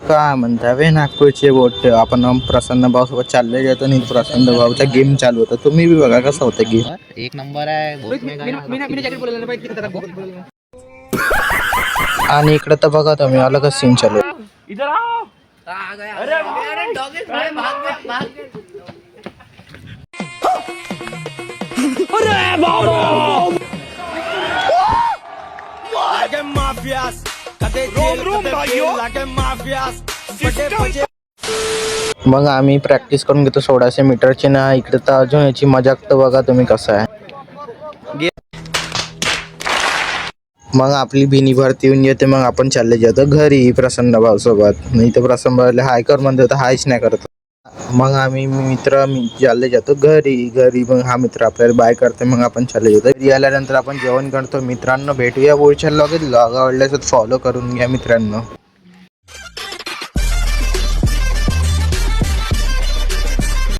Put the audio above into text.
काय म्हणता वे नागपूरचे बोट आपण प्रसन्न भाऊ सोबत चालले जातो आणि प्रसन्न भाऊचा गेम चालू होता. तुम्ही बी बघा कसा होता गेम. एक नंबर आहे. आणि इकडे तर बघा तुम्ही अलगच सीन चालू आहे. मग आम्ही प्रॅक्टिस करून घेतो 1600 मीटरची ना. इकडे तर अजून याची मजाक तर बघा तुम्ही कसं आहे. मग आपली बिनी भरती येऊन येते. मग आपण चालले जातो घरी प्रसन्न भाऊ सोबत. नाही तर प्रसन्न भाऊला हाय कर म्हणतो तर हायच नाही करत. मग आम्ही मित्र चालले जातो घरी. मग हा मित्र आपल्याला बाय करते. मग आपण चालले जातो घरी. आल्यानंतर आपण जेवण करतो. मित्रांनो भेटूया पुढच्या लगेच. आवडल्यास फॉलो करून घ्या मित्रांनो.